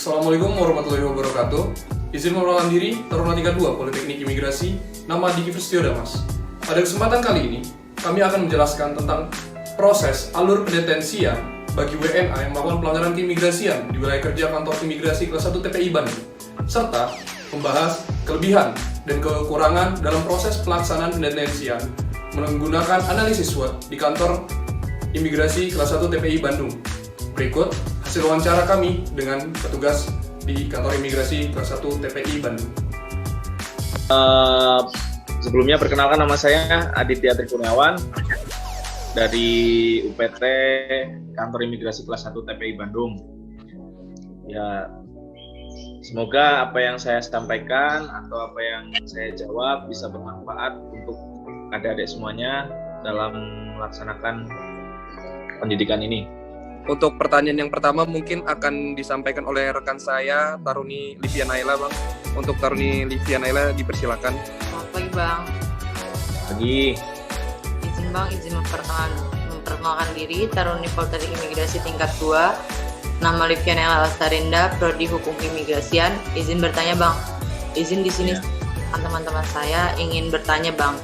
Assalamualaikum warahmatullahi wabarakatuh. Izin memperkenalkan diri, Taruna tingkat 2 Politeknik Imigrasi, nama Diki Pristioda, Mas. Pada kesempatan kali ini, kami akan menjelaskan tentang proses alur pendetensian bagi WNA yang melakukan pelanggaran keimigrasian di wilayah kerja kantor imigrasi kelas 1 TPI Bandung, serta membahas kelebihan dan kekurangan dalam proses pelaksanaan pendetensian menggunakan analisis SWOT di kantor imigrasi kelas 1 TPI Bandung. Berikut hasil wawancara kami dengan petugas di kantor imigrasi kelas 1 TPI Bandung. Sebelumnya perkenalkan, nama saya Aditya Trikurniawan dari UPT kantor imigrasi kelas 1 TPI Bandung. Ya, semoga apa yang saya sampaikan atau apa yang saya jawab bisa bermanfaat untuk adik-adik semuanya dalam melaksanakan pendidikan ini. Untuk pertanyaan yang pertama mungkin akan disampaikan oleh rekan saya, Taruni Livia Naila, Bang. Untuk Taruni Livia Naila, dipersilakan. Selamat pagi, Bang. Pagi. Izin Bang, izin memperkenalkan diri, Taruni Politeknik Imigrasi tingkat 2. Nama Livia Naila Lastarinda, Prodi Hukum Imigrasian. Izin bertanya, Bang. Izin di sini teman-teman saya ingin bertanya, Bang.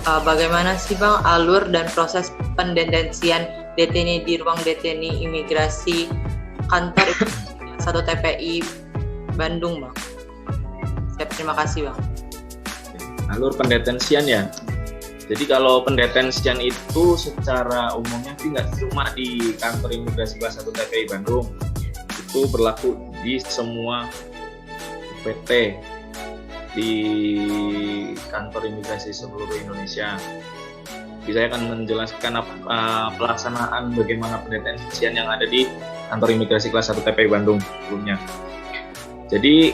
Bagaimana sih, Bang, alur dan proses pendetensian DTNI di ruang DTNI Imigrasi kantor 1 TPI Bandung, Bang? Siap, terima kasih, Bang. Alur pendetensian ya. Jadi kalau pendetensian itu secara umumnya sih nggak cuma di kantor imigrasi kelas 1 TPI Bandung. Itu berlaku di semua UPT di kantor imigrasi seluruh Indonesia. Saya akan menjelaskan pelaksanaan bagaimana pendetensian yang ada di kantor imigrasi kelas 1 TPI Bandung sebelumnya. Jadi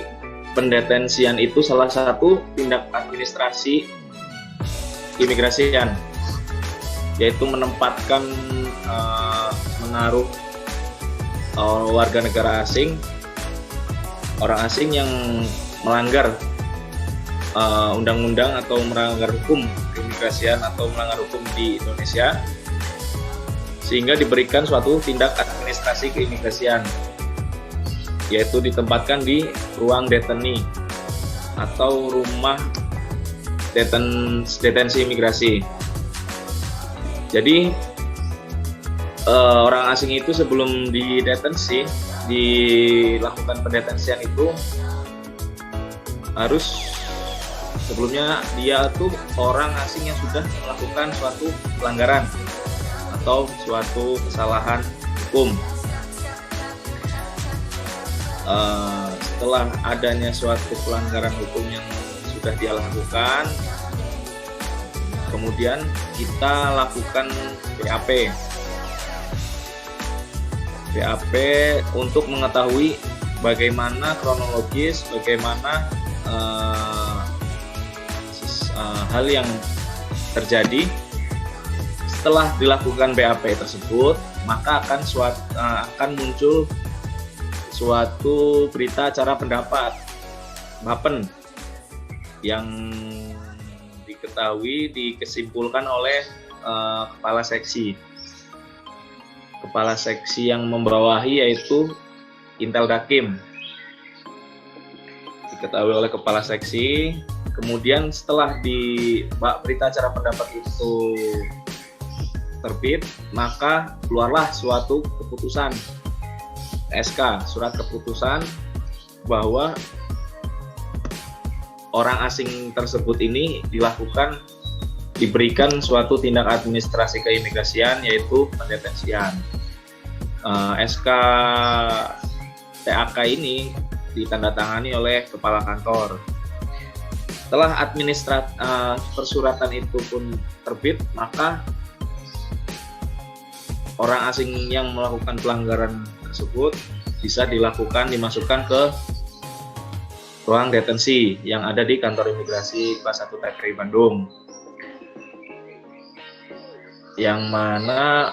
pendetensian itu salah satu tindak administrasi keimigrasian, yaitu menempatkan menaruh warga negara asing, orang asing yang melanggar undang-undang atau melanggar hukum keimigrasian atau melanggar hukum di Indonesia, sehingga diberikan suatu tindak administrasi keimigrasian, yaitu ditempatkan di ruang deteni atau rumah detensi imigrasi. Jadi orang asing itu sebelum didetensi, dilakukan pendetensian itu harus sebelumnya dia tuh orang asing yang sudah melakukan suatu pelanggaran atau suatu kesalahan hukum. Setelah adanya suatu pelanggaran hukum yang sudah dia lakukan, kemudian kita lakukan BAP untuk mengetahui bagaimana kronologis, bagaimana hal yang terjadi. Setelah dilakukan BAP tersebut, maka akan muncul suatu berita acara pendapat BAPEN yang dikesimpulkan oleh kepala seksi yang membawahi, yaitu Intel Dakim, diketahui oleh kepala seksi. Kemudian setelah berita acara pendapat itu terbit, maka keluarlah suatu keputusan SK, surat keputusan, bahwa orang asing tersebut ini diberikan suatu tindak administrasi keimigrasian, yaitu pendetensian. SK TAK ini ditandatangani oleh kepala kantor. Setelah persuratan itu pun terbit, maka orang asing yang melakukan pelanggaran tersebut bisa dimasukkan ke ruang detensi yang ada di kantor imigrasi kelas 1 TPI Bandung, yang mana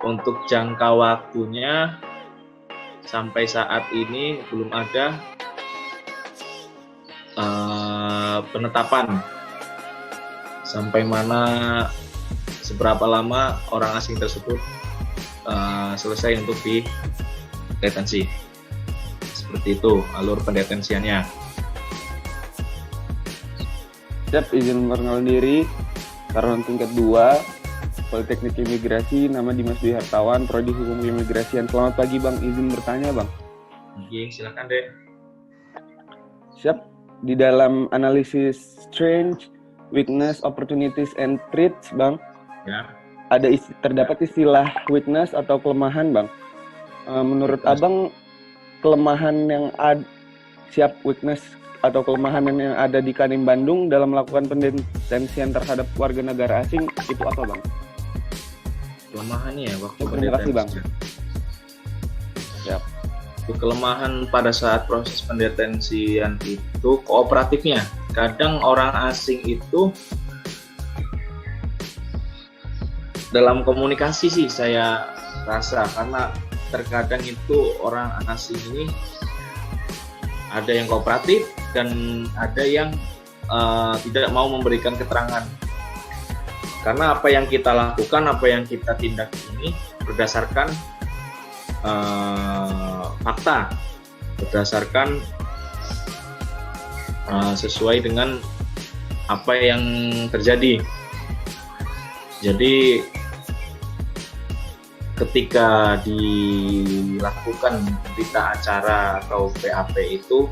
untuk jangka waktunya sampai saat ini belum ada penetapan sampai mana seberapa lama orang asing tersebut selesai untuk didetensi. Seperti itu alur pendetensiannya. Siap, izin memperkenalkan diri. Taruna tingkat 2, Politeknik Imigrasi, nama Dimas Dwi Hartawan, Prodi Hukum Keimigrasian. Selamat pagi Bang, izin bertanya Bang. Oke, silakan deh. Siap, di dalam analisis strength, weakness, opportunities, and threats Bang, Ya. terdapat istilah weakness atau kelemahan Bang. Menurut Abang, kelemahan yang weakness atau kelemahan yang ada di Kanim Bandung dalam melakukan pendetensian terhadap warga negara asing itu apa Bang? Kelemahannya waktu Terima kasih Bang. pendetensian. Siap. Kelemahan pada saat proses pendetensian itu kooperatifnya. Kadang orang asing itu dalam komunikasi sih saya rasa, karena terkadang itu orang asing ini ada yang kooperatif dan ada yang tidak mau memberikan keterangan. Karena apa yang kita lakukan, apa yang kita tindak ini berdasarkan fakta, berdasarkan sesuai dengan apa yang terjadi. Jadi ketika dilakukan berita acara atau BAP itu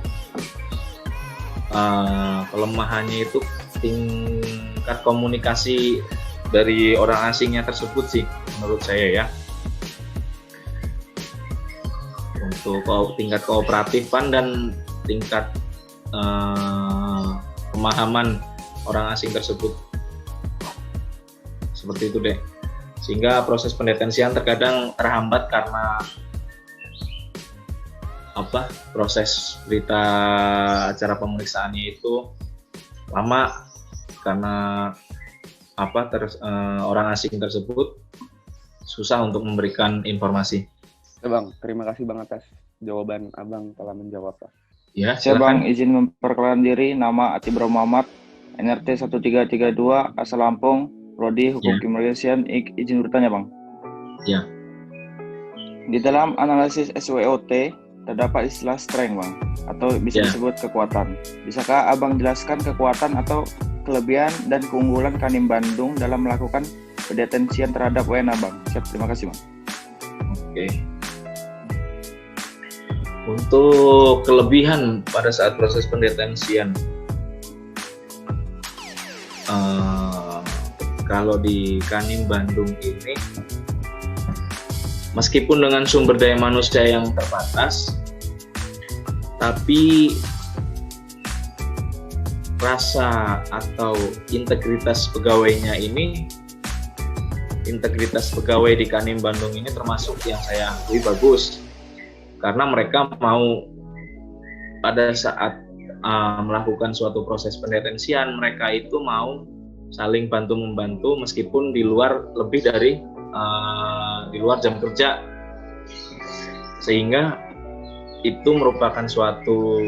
kelemahannya itu tingkat komunikasi dari orang asingnya tersebut sih menurut saya ya. Untuk tingkat kooperatifan dan tingkat pemahaman orang asing tersebut, seperti itu deh, sehingga proses pendetensian terkadang terhambat karena proses berita acara pemeriksaannya itu lama karena orang asing tersebut susah untuk memberikan informasi. Ya Bang, terima kasih Bang atas jawaban Abang telah menjawab Pak. Ya, Saya Bang, silakan. izin memperkenalkan diri, nama Atibro Muhammad, NRT 1332, asal Lampung, Prodi Hukum Ya. Keimigrasian. Izin bertanya Bang. Ya. Di dalam analisis SWOT terdapat istilah strength Bang, atau bisa Ya. disebut kekuatan. Bisakah Abang jelaskan kekuatan atau kelebihan dan keunggulan Kanim Bandung dalam melakukan pendetensian terhadap WNA Bang? Siap, terima kasih Bang. Oke. Untuk kelebihan pada saat proses pendetensian, kalau di Kanim Bandung ini, meskipun dengan sumber daya manusia yang terbatas, tapi rasa atau integritas pegawainya ini, integritas pegawai di Kanim Bandung ini termasuk yang saya akui bagus. Karena mereka mau pada saat melakukan suatu proses pendetensian, mereka itu mau saling bantu-membantu meskipun di luar lebih dari di luar jam kerja, sehingga itu merupakan suatu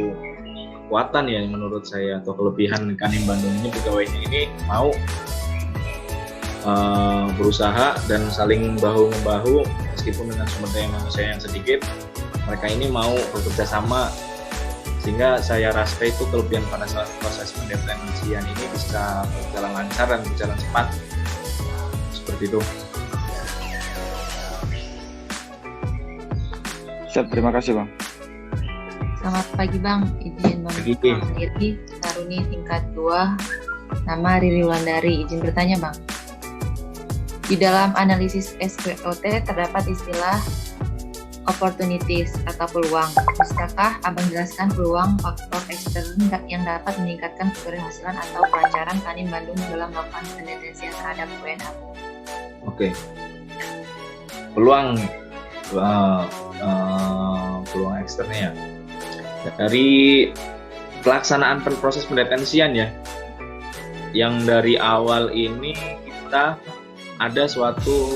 kekuatan ya menurut saya, atau kelebihan Kanim Bandung ini. Pegawainya ini mau berusaha dan saling bahu-membahu meskipun dengan sumber daya manusia yang sedikit. Mereka ini mau bekerja sama, sehingga saya rasa itu kelebihan pada saat proses pendetensian ini bisa berjalan lancar dan berjalan cepat, seperti itu. Siap, terima kasih Bang. Selamat pagi Bang, izin memperkenalkan diri, Taruni tingkat 2, nama Riri Wulandari, izin bertanya Bang. Di dalam analisis SWOT terdapat istilah opportunities atau peluang. Bisakah Abang jelaskan peluang faktor ekstern yang dapat meningkatkan keberhasilan atau kelancaran Kanim Bandung dalam melakukan pendetensian terhadap WNA? Oke. Peluang eksternnya dari pelaksanaan proses pendetensian ya, yang dari awal ini kita ada suatu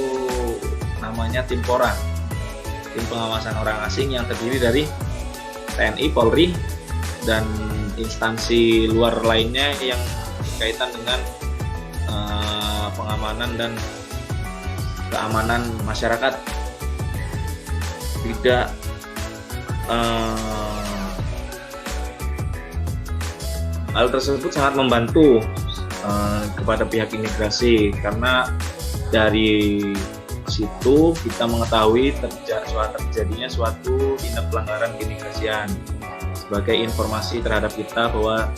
namanya tim PORA, tim pengawasan orang asing, yang terdiri dari TNI, Polri, dan instansi luar lainnya yang berkaitan dengan pengamanan dan keamanan masyarakat. Tidak Hal tersebut sangat membantu kepada pihak imigrasi karena dari situ kita mengetahui terjadinya suatu tindak pelanggaran keimigrasian sebagai informasi terhadap kita bahwa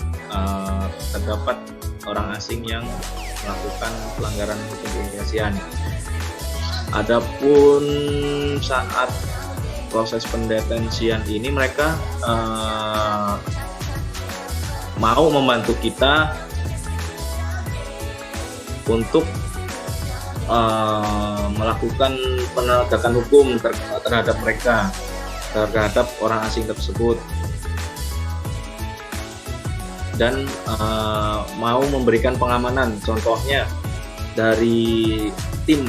terdapat orang asing yang melakukan pelanggaran hukum keimigrasian. Adapun saat proses pendetensian ini mereka mau membantu kita untuk melakukan penegakan hukum terhadap mereka, terhadap orang asing tersebut, dan mau memberikan pengamanan. Contohnya dari tim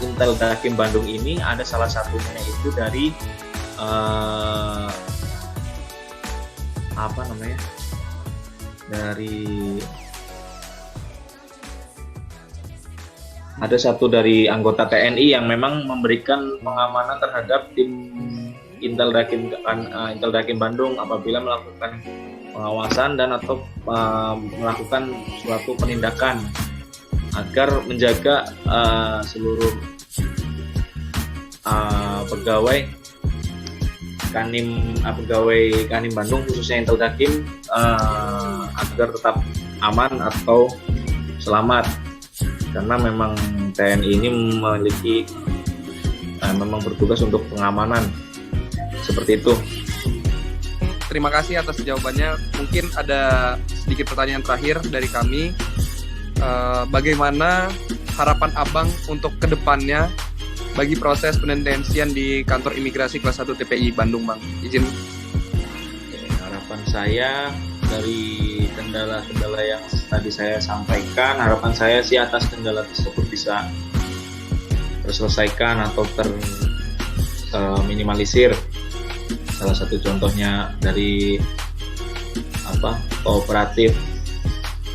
Intel Dakim Bandung ini ada salah satunya itu dari ada satu dari anggota TNI yang memang memberikan pengamanan terhadap tim Intel Dakim Bandung apabila melakukan pengawasan dan atau melakukan suatu penindakan agar menjaga seluruh pegawai Kanim Bandung khususnya Intel Dakim agar tetap aman atau selamat, karena memang TNI ini memiliki memang bertugas untuk pengamanan seperti itu. Terima kasih atas jawabannya. Mungkin ada sedikit pertanyaan terakhir dari kami. Bagaimana harapan Abang untuk kedepannya bagi proses pendetensian di kantor imigrasi kelas 1 TPI Bandung, Bang? Izin. Harapan saya dari kendala-kendala yang tadi saya sampaikan, harapan saya sih atas kendala tersebut bisa terselesaikan atau minimalisir. Salah satu contohnya dari kooperatif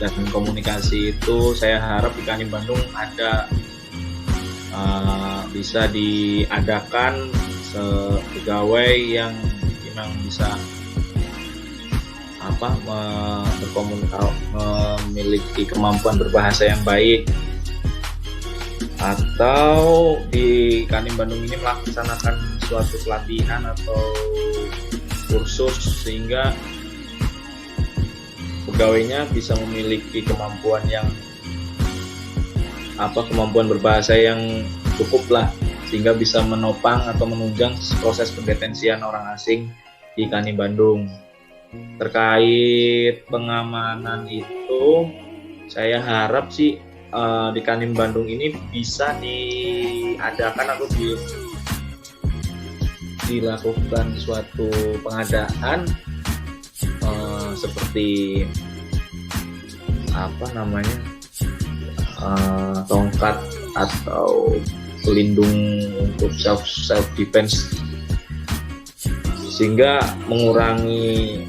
dan komunikasi itu saya harap di Kanim Bandung ada bisa diadakan pegawai yang memang bisa memiliki kemampuan berbahasa yang baik, atau di Kanim Bandung ini melaksanakan suatu pelatihan atau kursus sehingga pegawainya bisa memiliki kemampuan berbahasa yang cukup lah, sehingga bisa menopang atau menunjang proses pendetensian orang asing di Kanim Bandung. Terkait pengamanan itu, saya harap sih di Kanim Bandung ini bisa diadakan atau dilakukan suatu pengadaan seperti tongkat atau pelindung untuk self defense, sehingga mengurangi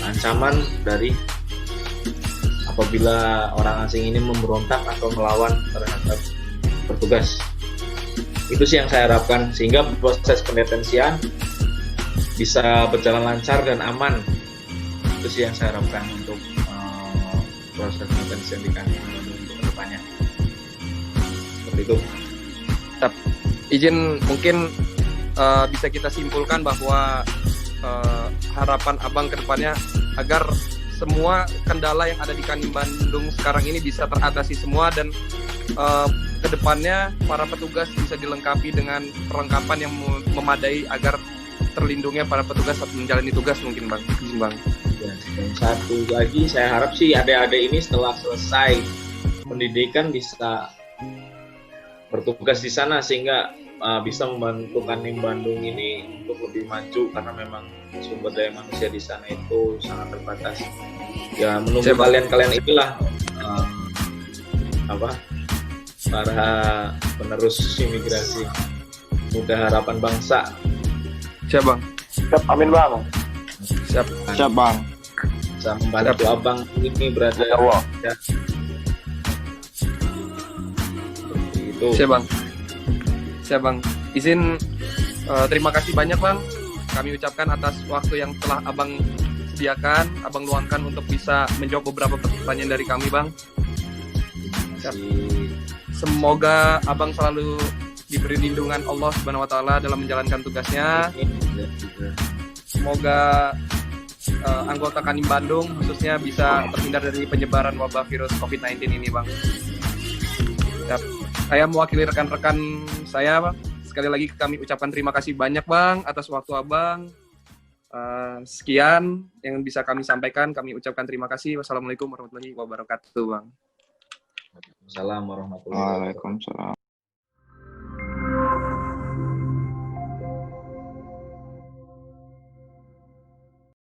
ancaman dari apabila orang asing ini memberontak atau melawan terhadap petugas. Itu sih yang saya harapkan, sehingga proses pendetensian bisa berjalan lancar dan aman. Itu sih yang saya harapkan untuk proses pendetensian di Kanim Bandung untuk kedepannya. Seperti itu. Izin mungkin bisa kita simpulkan bahwa harapan Abang ke depannya agar semua kendala yang ada di Kanim Bandung sekarang ini bisa teratasi semua, dan ke depannya para petugas bisa dilengkapi dengan perlengkapan yang memadai agar terlindungnya para petugas saat menjalani tugas, mungkin Bang. Izin Bang. Ya, dan satu lagi saya harap sih adik-adik ini setelah selesai pendidikan bisa bertugas di sana, sehingga bisa membantu Kanim Bandung ini untuk lebih maju, karena memang sumber daya manusia di sana itu sangat terbatas. Ya, menunggu kalian inilah para penerus imigrasi, muda harapan bangsa. Siap Bang. Siap, amin Bang. Siap Bang. Bisa membantu Abang ini berada Ya Allah. itu. Siap Bang. Izin terima kasih banyak Bang kami ucapkan atas waktu yang telah Abang sediakan, Abang luangkan untuk bisa menjawab beberapa pertanyaan dari kami, Bang. Semoga Abang selalu diberi lindungan Allah Subhanahu wa taala dalam menjalankan tugasnya. Semoga anggota Kanim Bandung khususnya bisa terhindar dari penyebaran wabah virus COVID-19 ini, Bang. Ya, saya mewakili rekan-rekan saya, Bang. Sekali lagi kami ucapkan terima kasih banyak, Bang, atas waktu Abang. Sekian yang bisa kami sampaikan. Kami ucapkan terima kasih. Wassalamualaikum warahmatullahi wabarakatuh, Bang. Assalamualaikum warahmatullahi wabarakatuh. Waalaikumsalam.